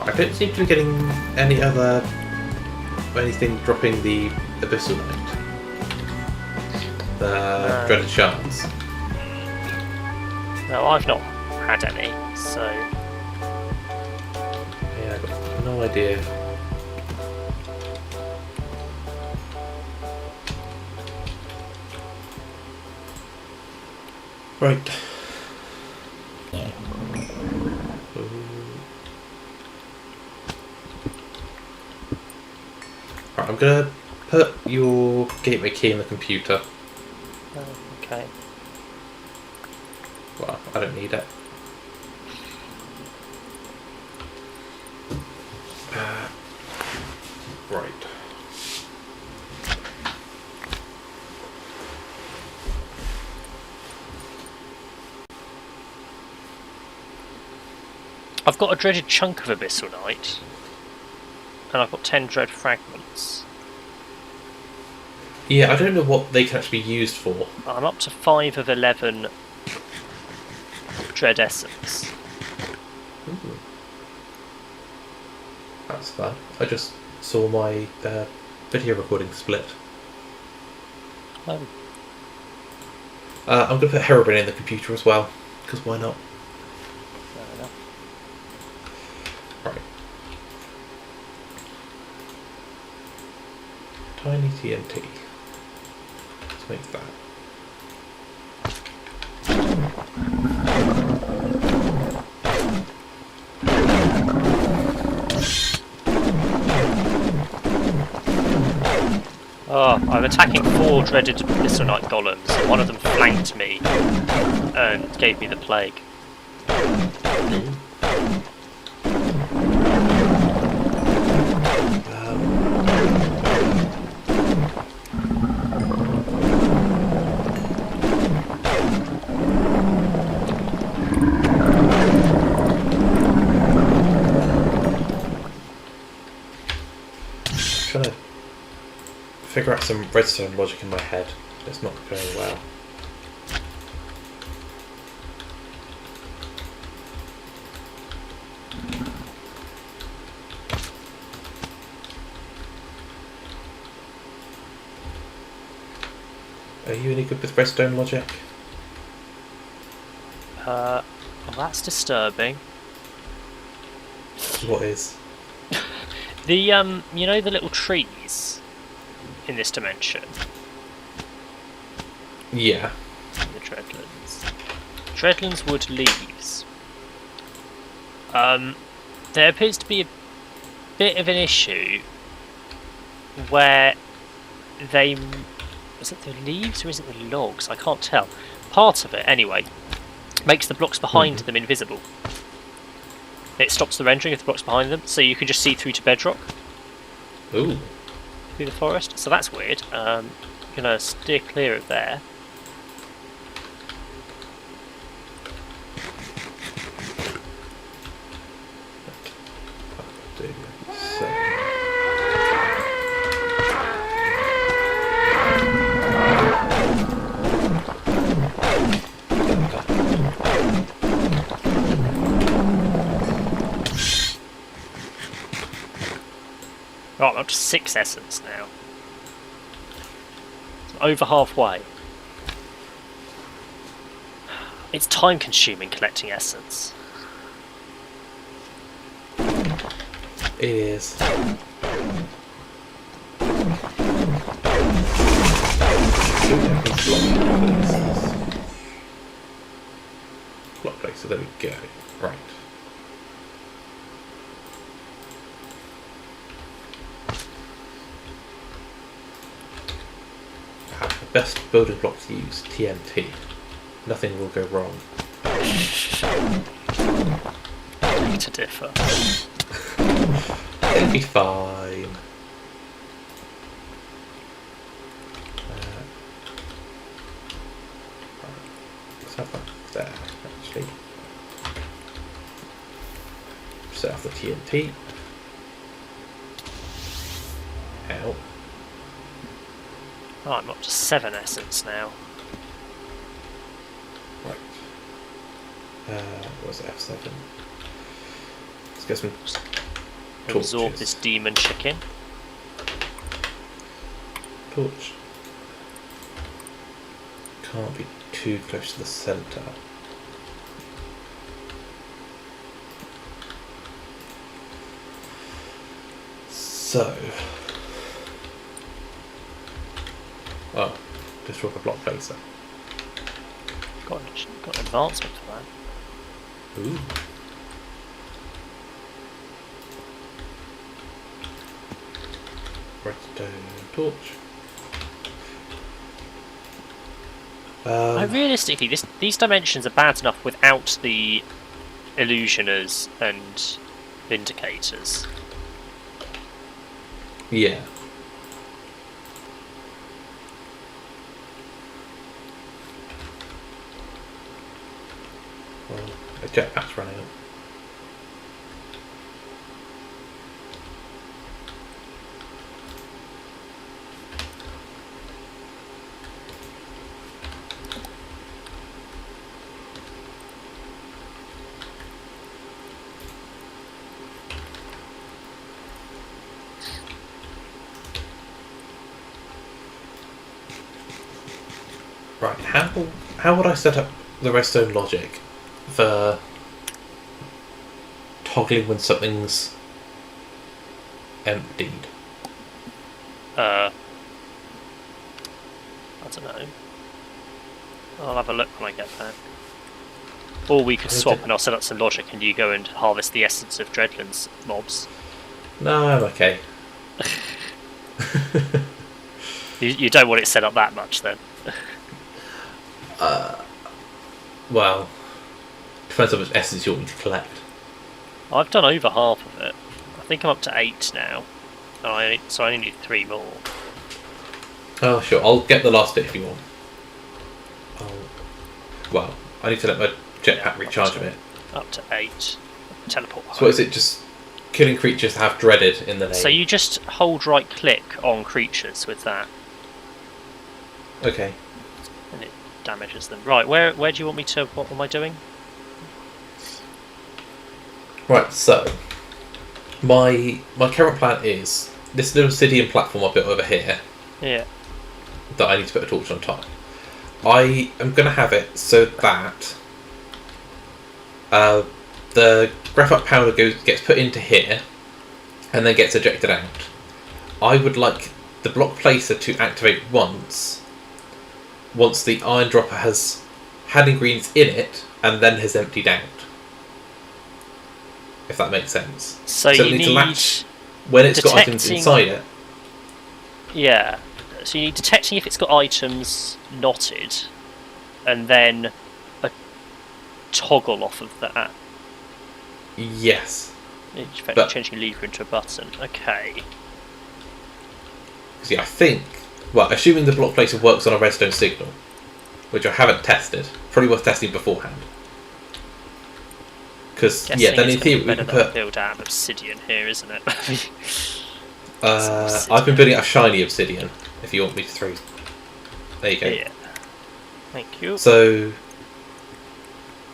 I don't seem to be getting anything dropping the abyssal light. The dreaded shards. No, I've not had any, so... Yeah, I've got no idea. Right. Right, I'm gonna put your gateway key in the computer. Okay. Well, I don't need it. Right. I've got a dreaded chunk of abyssal night, and I've got 10 dread fragments. Yeah, I don't know what they can actually be used for. I'm up to 5 of 11 dread essence. Ooh. That's fun. I just saw my video recording split. Oh. I'm going to put Herobrine in the computer as well, because why not? Fair enough. Right. Tiny TNT. Let's make that. Oh, I'm attacking 4 dreaded Abyssal Knight golems, and one of them flanked me and gave me the plague. Trying to figure out some redstone logic in my head. It's not going well. Are you any good with redstone logic? Well, that's disturbing. What is? The, you know the little trees in this dimension? Yeah. The Dreadlands. Dreadlands wood leaves. There appears to be a bit of an issue where they... Is it the leaves or is it the logs? I can't tell. Part of it, anyway, makes the blocks behind them invisible. It stops the rendering of the blocks behind them, so you can just see through to bedrock. Ooh. Through the forest. So that's weird. I'm gonna steer clear of there. Right, I'm up to 6 essence now. So over halfway. It's time consuming collecting essence. It is. Block places. So there we go. Right. Best building block to use, TNT. Nothing will go wrong. Beg to differ. It'll be fine. Let's have that there, actually. Set off the TNT. Ow. Right, I'm up to 7 essence now. Right. What was it, F7? Let's get some absorb torches. this demon chicken. Torch can't be too close to the centre. So, oh, just drop a block placer. Got an advancement for that. Ooh. Redstone torch. Realistically, these dimensions are bad enough without the illusioners and vindicators. Yeah. Well, a jetpack's running up. Right, how would I set up the redstone logic for toggling when something's emptied? I don't know. I'll have a look when I get back. Or we could swap and I'll set up some logic and you go and harvest the essence of Dreadlands mobs. No, I'm okay. You don't want it set up that much then? Well, depends how much essence you want me to collect. I've done over half of it. I think I'm up to 8 now. So I only need 3 more. Oh, sure, I'll get the last bit if you want. Well, I need to let my jetpack recharge a bit. Up to 8. Teleport home. So what is it, just killing creatures that have dreaded in the name? So you just hold right click on creatures with that. Okay. And it damages them. Right, where do you want me to... What am I doing? Right, so my current plan is this little obsidian platform I built over here. Yeah. That I need to put a torch on top. I am going to have it so that the graphite powder gets put into here and then gets ejected out. I would like the block placer to activate once the iron dropper has had ingredients in it and then has emptied out. If that makes sense. So it you needs need to match when it's got items inside it. Yeah. So you need detecting if it's got items knotted, and then a toggle off of that. Yes. Effectively changing a lever into a button. Okay. See, I think... Well, assuming the block placer works on a redstone signal, which I haven't tested, probably worth testing beforehand. Because, yeah, then in theory we can put... build out of obsidian here, isn't it? I've been building out of shiny obsidian, if you want me to throw... There you go. Yeah. Thank you. So...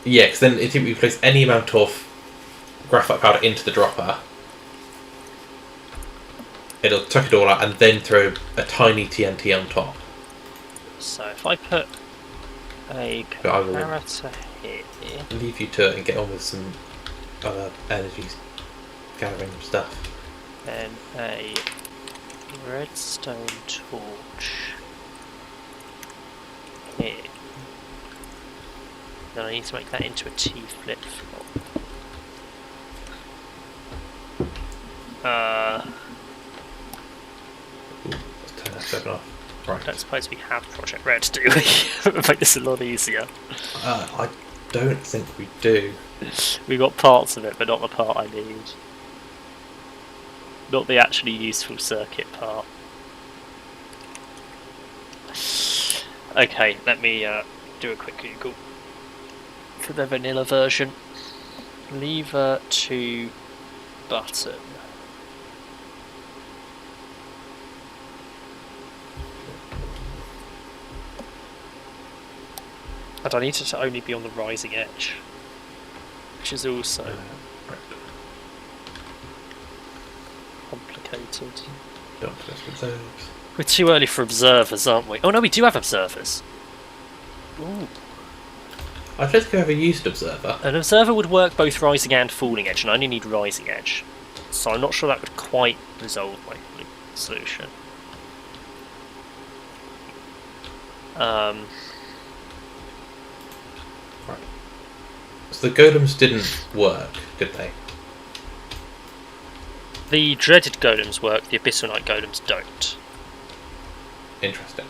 Yeah, because then in theory we place any amount of graphite powder into the dropper. It'll chuck it all out and then throw a tiny TNT on top. So if I put a comparator here... Leave you to it and get on with some other energies gathering stuff. Then a redstone torch here. Then I need to make that into a T-flip flop. Let's turn that second off. Right. I don't suppose we have Project Red, do we? Make this a lot easier. I don't think we do. We got parts of it, but not the part I need. Not the actually useful circuit part. Okay, let me do a quick Google for the vanilla version. Lever to button. And I need it to only be on the rising edge, which is also... complicated. Don't test reserves. We're too early for observers, aren't we? Oh no, we do have observers. Ooh. I don't think I've ever used Observer. An observer would work both rising and falling edge, and I only need rising edge. So I'm not sure that would quite resolve my solution. Right. So the golems didn't work, did they? The dreaded golems work, the Abyssal Knight golems don't. Interesting.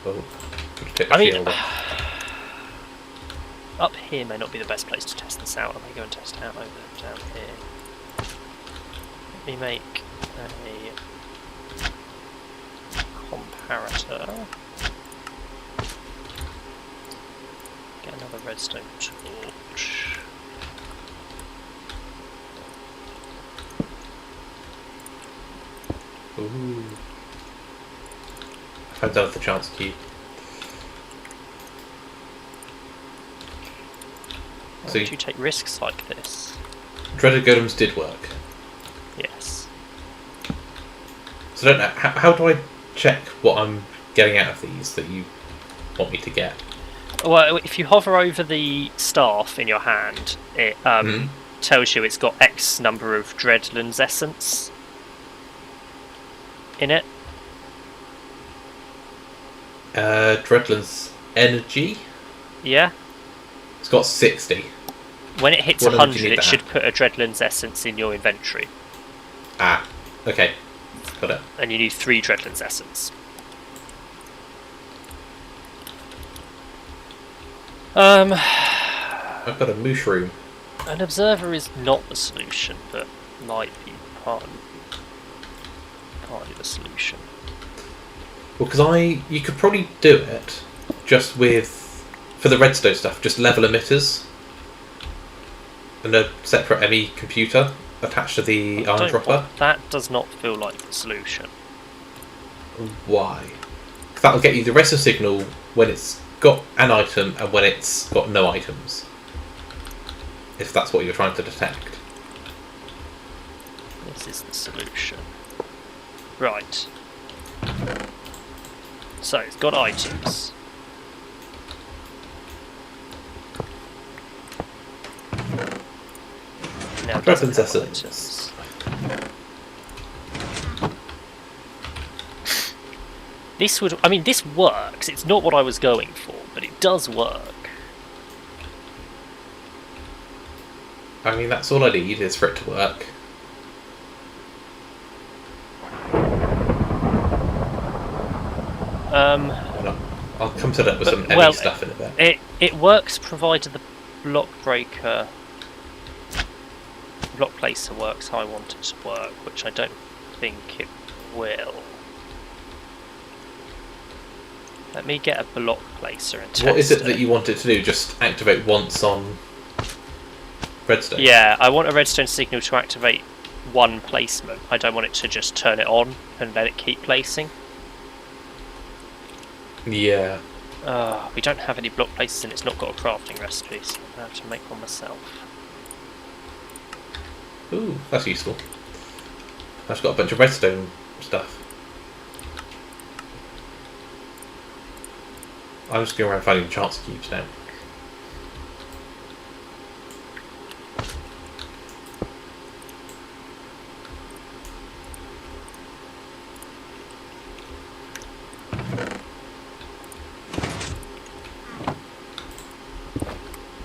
Oh, I mean, up here may not be the best place to test this out. I may go and test it out over down here. Let me make a comparator. Get another redstone torch. ooh. I found out the chance cube. Why So would you take risks like this? dreaded golems did work. Yes. So I don't know, how do I check what I'm getting out of these that you want me to get? Well, if you hover over the staff in your hand, it tells you it's got X number of Dreadlands essence in it. Dreadland's energy? Yeah. It's got 60. When it hits What number do 100, you need it that should at? put a Dreadlands essence in your inventory. Ah, okay. Got it. And you need 3 Dreadlands essence. I've got a mushroom. An observer is not the solution, but might be partly the solution. Well, because you could probably do it just with, for the redstone stuff, just level emitters and a separate ME computer attached to the iron dropper. That does not feel like the solution. Why? 'Cause that'll get you the rest of the signal when it's got an item and when it's got no items. If that's what you're trying to detect. This is the solution. Right. So, it's got items. Now it doesn't have items. This would... I mean, this works. It's not what I was going for, but it does work. I mean, that's all I need is for it to work. I'll come to that with some ME stuff in a bit. It works provided the block placer works how I want it to work, which I don't think it will. Let me get a block placer and test What is it that you want it to do? Just activate once on redstone? Yeah, I want a redstone signal to activate one placement. I don't want it to just turn it on and let it keep placing. Yeah. We don't have any block placers and it's not got a crafting recipe, so I have to make one myself. Ooh, that's useful. I've just got a bunch of redstone stuff. I'm just going around finding chance cubes now.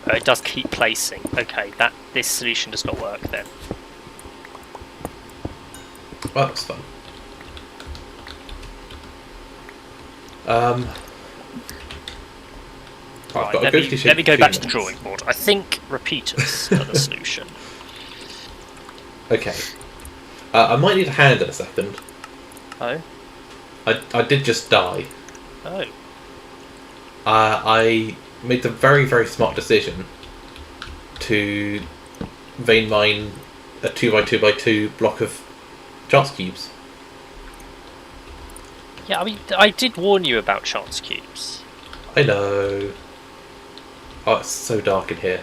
It does keep placing. Okay, this solution does not work then. Well, that's fun. Right, let me go back to the drawing board. I think repeaters are the solution. Okay. I might need a hand in a second. Oh? I did just die. Oh. I made the very, very smart decision to vein mine a 2x2x2 block of chance cubes. Yeah, I mean, I did warn you about chance cubes. I know. Oh, it's so dark in here.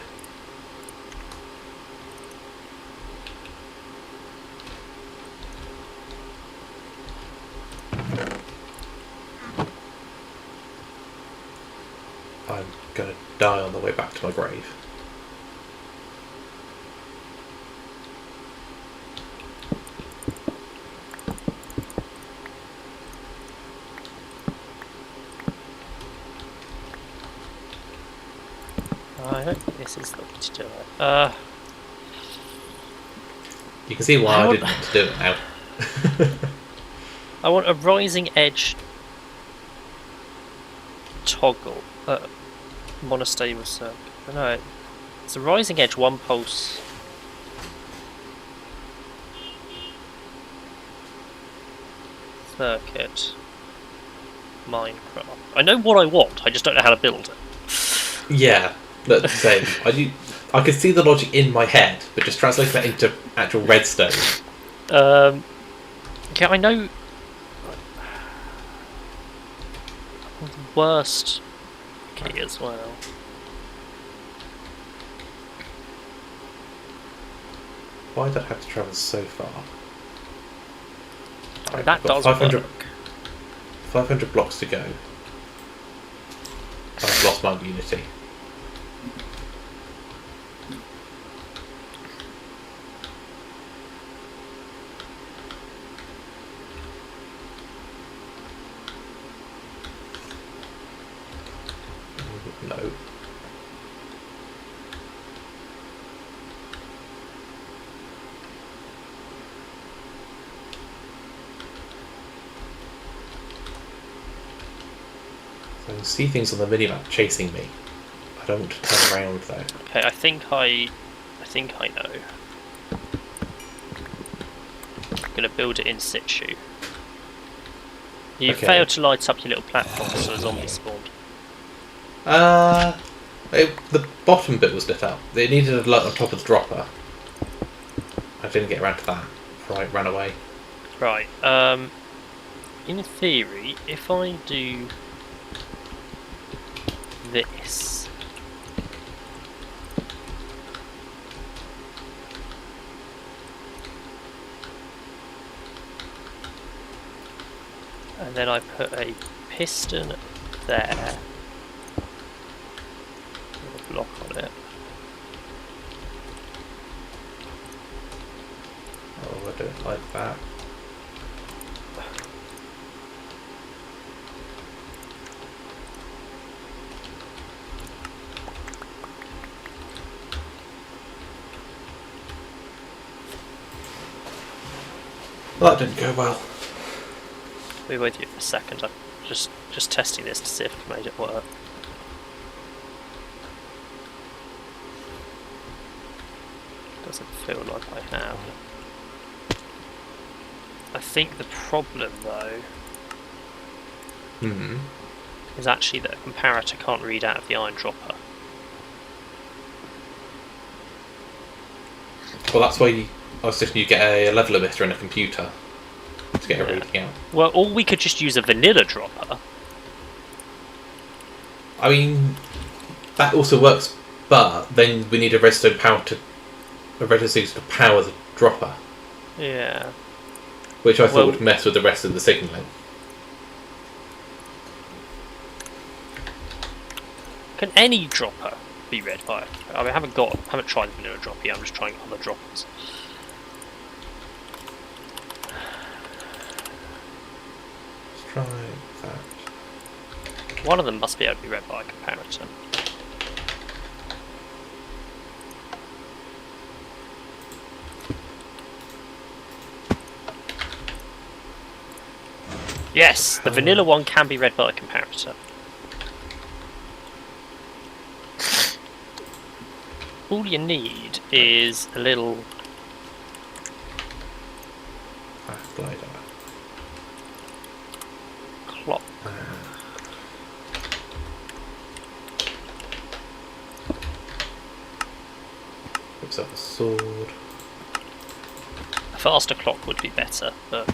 going to die on the way back to my grave. I don't think this is the way to do it. You can see why I didn't want to do it now. I want a rising edge toggle. Monostable circuit. No, it's a rising edge one pulse. Circuit. Minecraft. I know what I want, I just don't know how to build it. Yeah, that's the same. I could see the logic in my head, but just translating that into actual redstone. Yeah, I know. The worst key as well. Why did I have to travel so far? Right, That does 500, work. 500 blocks to go. I've lost my Unity. No. So I can see things on the minimap chasing me. I don't want to turn around though. Okay, I think I know. I'm gonna build it in situ. You Okay. failed to light up your little platform, so a zombie spawned. The bottom bit was lit up. It needed a light on top of the dropper. I didn't get around to that before I ran away. Right. In theory, if I do this, and then I put a piston there, with a block on it. Oh, I don't like that. Well, that didn't go well. Be with you for a second. I'm just testing this to see if I've made it work. Doesn't feel like I have. I think the problem though is actually that a comparator can't read out of the iron dropper. Well, that's why I was thinking you get a level emitter and a computer to get a reading out. Well, or we could just use a vanilla dropper. I mean, that also works, but then we need a redstone source to power the dropper. Yeah. Which I thought would mess with the rest of the signalling. Can any dropper be read by? I mean, I haven't tried the vanilla dropper yet. I'm just trying other droppers. Let's try that. One of them must be able to be read by a comparator. Yes, the vanilla one can be read by a comparator. All you need is a little glider. clock. Picks up a sword. A faster clock would be better, but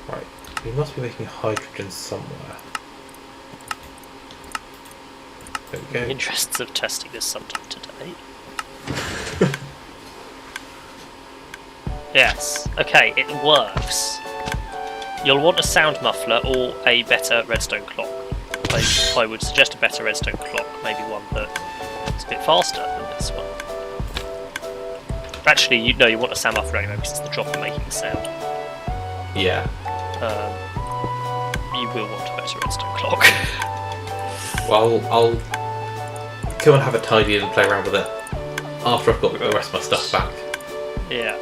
Right, we must be making hydrogen somewhere. There we go. in the interests of testing this sometime today. Yes. Okay, it works. You'll want a sound muffler or a better redstone clock. I would suggest a better redstone clock, maybe one that's a bit faster than this one. Actually, you want a sound muffler anyway because it's the dropper making the sound. Yeah. You will want a better redstone clock. Well, I'll come and have a tidy and play around with it after I've got the rest of my stuff back. Yeah.